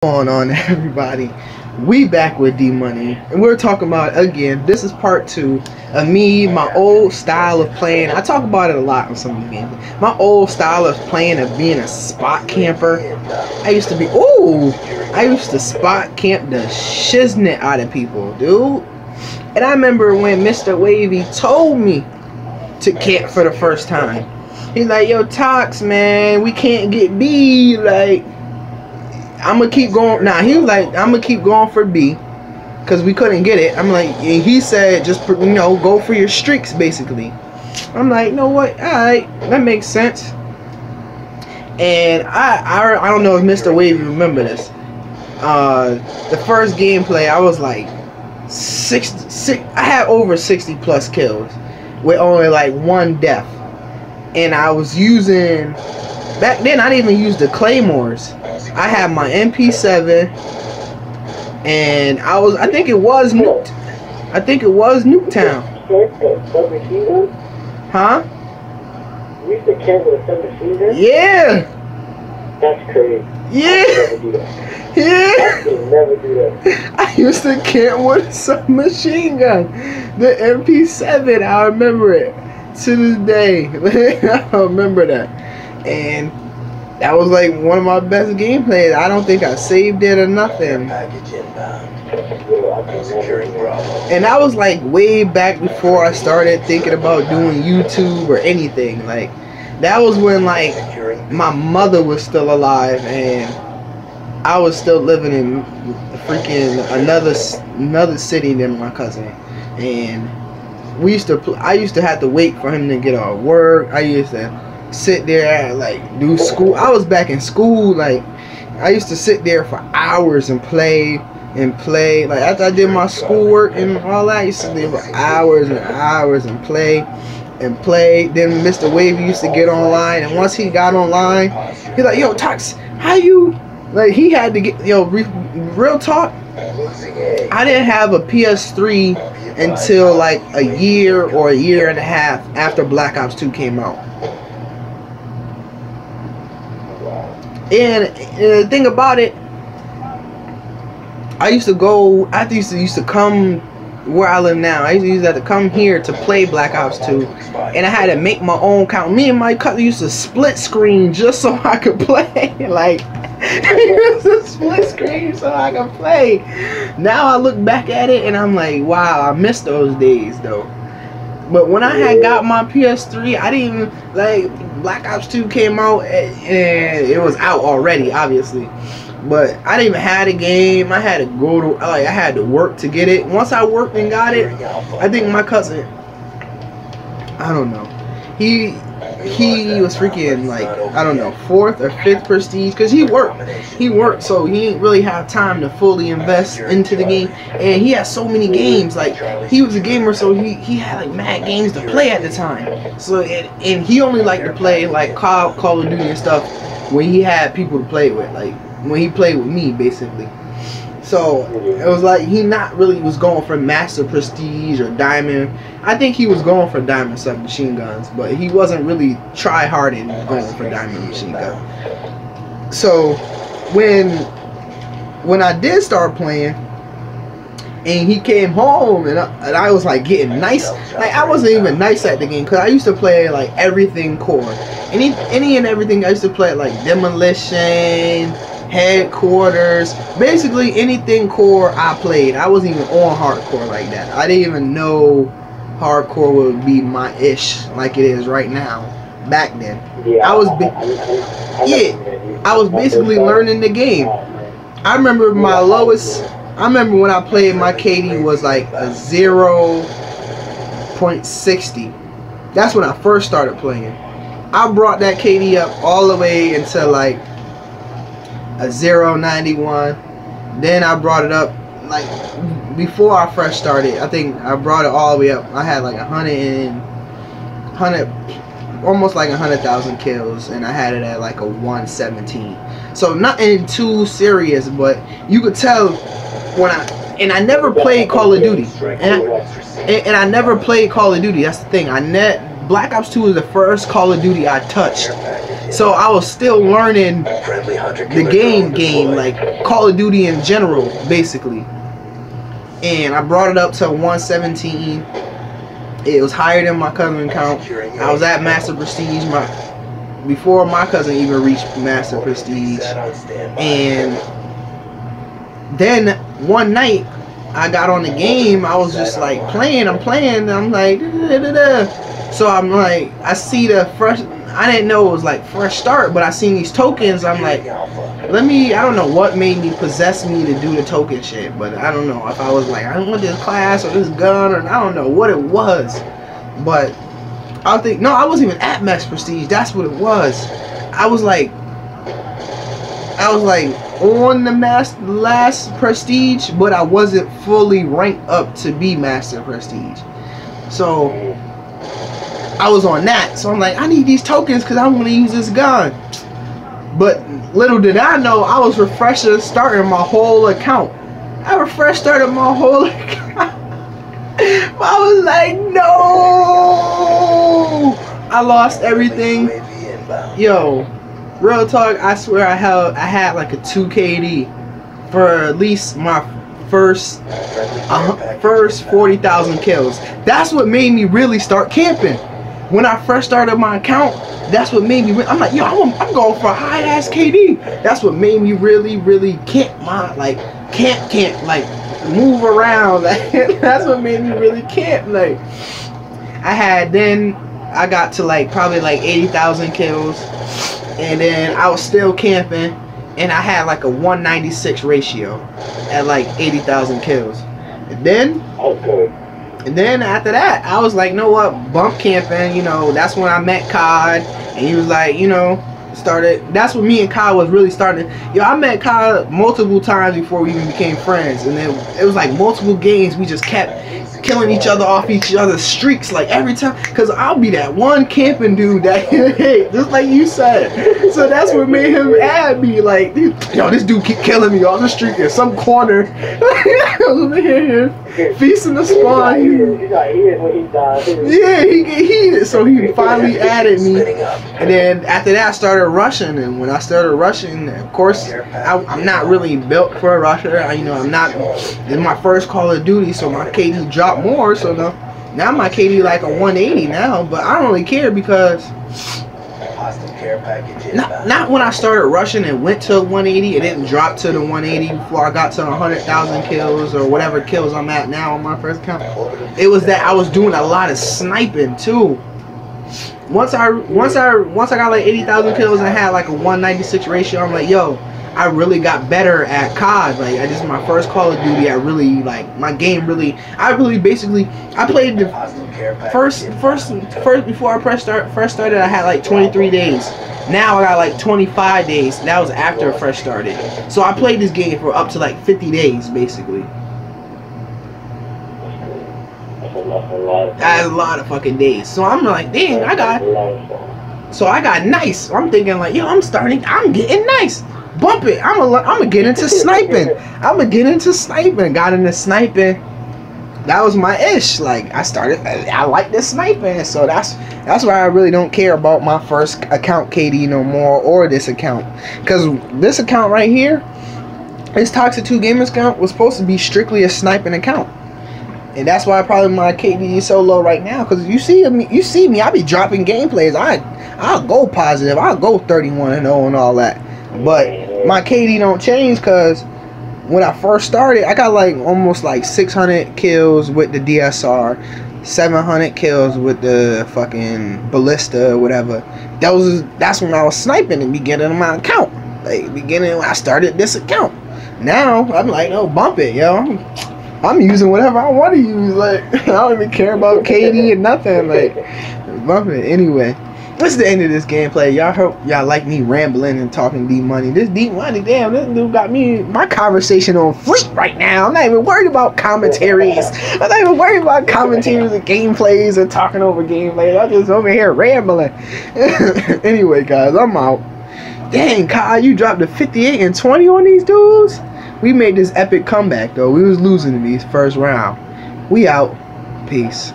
Going on, everybody? We back with Dmoney, and we're talking about, again, this is part 2 of me, my old style of playing. I talk about it a lot on some of the games. My old style of playing, of being a spot camper. I used to spot camp the shiznit out of people, dude. And I remember when Mr. Wavy told me to camp for the first time. He's like, yo, Tox, man, we can't get B, like, I'm gonna keep going. Nah, he was like, I'm gonna keep going for B, cause we couldn't get it. I'm like, and he said, just go for your streaks, basically. I'm like, you know what? All right, that makes sense. And I don't know if Mr. Wavy remember this. The first gameplay, I was like 60. I had over 60 plus kills with only like 1 death, and I was using. Back then, I didn't even use the claymores. I had my MP7, and I think it was Nuketown. Huh? You used to camp with a submachine gun? Yeah. That's crazy. Yeah. Yeah. I could never do that. I used to camp with a submachine gun. The MP7, I remember it to this day. I remember that. And that was like one of my best gameplays. I don't think I saved it or nothing. And that was like way back before I started thinking about doing YouTube or anything. Like, that was when like my mother was still alive and I was still living in freaking another city than my cousin. And I used to have to wait for him to get off work. I used to sit there and like do school. I was back in school. Like, I used to sit there for hours and play. Like, after I did my schoolwork and all that, I used to sit there for hours and hours and play. Then Mr. Wavy used to get online, and once he got online, he's like, yo, Tox, how you, like, he had to get, yo, real talk, I didn't have a PS3 until like a year or a year and a half after Black Ops 2 came out. And the thing about it, I used to come where I live now. I used to have to come here to play Black Ops 2, and I had to make my own account. Me and my cousin used to split screen just so I could play. Like, used to split screen so I could play. Now I look back at it and I'm like, wow, I miss those days though. But when I had got my PS3, I didn't even, like, Black Ops 2 came out and it was out already, obviously. But I didn't even have the game. I had to go to, like, I had to work to get it. Once I worked and got it, I think my cousin, I don't know, he was freaking, like, I don't know, 4th or 5th prestige, because he worked, so he didn't really have time to fully invest into the game. And he had so many games. Like, he was a gamer, so he had like mad games to play at the time. So and he only liked to play like Call of Duty and stuff when he had people to play with, like when he played with me, basically. So it was like he not really was going for Master Prestige or Diamond. I think he was going for Diamond submachine guns, but he wasn't really try hard in going for Diamond machine gun. So when I did start playing, and he came home, and I was like getting nice. Like, I wasn't even nice at the game, because I used to play like everything core, any and everything. I used to play like Demolition, Headquarters, basically anything core I played. I wasn't even on hardcore like that. I didn't even know hardcore would be my ish like it is right now. Back then, I was basically learning the game. I remember my lowest. I remember when I played, my KD was like a 0.60. That's when I first started playing. I brought that KD up all the way into like a 0.91. Then I brought it up, like, before I first started, I think I brought it all the way up. I had like 100, almost like 100,000 kills, and I had it at like a 117. So nothing too serious, but you could tell when I never played Call of Duty, and I never played Call of Duty. That's the thing. Black Ops 2 is the first Call of Duty I touched. So I was still learning the game, like Call of Duty in general, basically. And I brought it up to 117. It was higher than my cousin count. I was at Master Prestige before my cousin even reached Master Prestige. And then one night I got on the game. I was just like playing. I'm playing. And I'm like, so I'm like, I see the fresh. I didn't know it was like fresh start, but I seen these tokens. I'm like, I don't know what made me possess me to do the token shit, but I don't know if I was like, I don't want this class or this gun, or I don't know what it was. But I think, no, I wasn't even at Max Prestige. That's what it was. I was like on the last Prestige, but I wasn't fully ranked up to be Master Prestige. So I was on that, so I'm like, I need these tokens because I'm going to use this gun. But little did I know, I was starting my whole account. I started my whole account. I was like, no! I lost everything. Yo, real talk, I swear I had like a 2 KD for at least my first 40,000 kills. That's what made me really start camping. When I first started my account, that's what made me. I'm like, yo, I'm going for a high ass KD. That's what made me really camp camp, like move around. Like, that's what made me really camp. Like, I got to like probably like 80,000 kills, and then I was still camping, and I had like a 196 ratio at like 80,000 kills, and then. Okay. And then after that, I was like, you know what, bump camping, you know, that's when I met Cod, and he was like, you know, that's when me and Cod was really starting. Yo, I met Cod multiple times before we even became friends, and then it was like multiple games, we just kept killing each other off each other's streaks, like every time, because I'll be that one camping dude that hate, just like you said. So that's what made him add me, like, yo, this dude keep killing me off the street in some corner. Over here, feasting the spawn. Yeah, he get heated, so he finally added me. And then after that I started rushing, and when I started rushing, of course, I'm not really built for a rusher. I'm not, in my first Call of Duty, so my KD dropped more, so now my KD like a 180 now, but I don't really care because not when I started rushing and went to 180, it didn't drop to the 180 before I got to 100,000 kills or whatever kills I'm at now on my first account. It was that I was doing a lot of sniping too. Once I got like 80,000 kills and I had like a 196 ratio, I'm like, yo, I really got better at COD. Like, this is my first Call of Duty. I really, like, my game really, I played the first before I first started, I had like 23 days. Now I got like 25 days. That was after I first started. So I played this game for up to like 50 days, basically. That's a lot of fucking days. So I'm like, dang, I got nice. I'm thinking like, yo, I'm getting nice. Bump it. I'm gonna get into sniping. Got into sniping. That was my ish. Like, I like this sniping. So that's why I really don't care about my first account KD no more, or this account. Because this account right here, this Toxic 2 Gamers account, was supposed to be strictly a sniping account. And that's why probably my KD is so low right now. Because you see me, I be dropping gameplays. I'll go positive. I'll go 31-0 and all that. But my KD don't change, because when I first started, I got like almost like 600 kills with the DSR, 700 kills with the fucking ballista or whatever. That's when I was sniping in the beginning of my account. Like, beginning when I started this account. Now I'm like, no, bump it, yo. I'm using whatever I want to use. Like, I don't even care about KD and nothing. Like, bump it anyway. That's the end of this gameplay. Y'all hope y'all like me rambling and talking Dmoney. This Dmoney, damn, this dude got my conversation on fleek right now. I'm not even worried about commentaries. I'm not even worried about commentaries and gameplays and talking over gameplays. I'm just over here rambling. Anyway, guys, I'm out. Dang, Kyle, you dropped a 58 and 20 on these dudes? We made this epic comeback, though. We was losing in these first round. We out. Peace.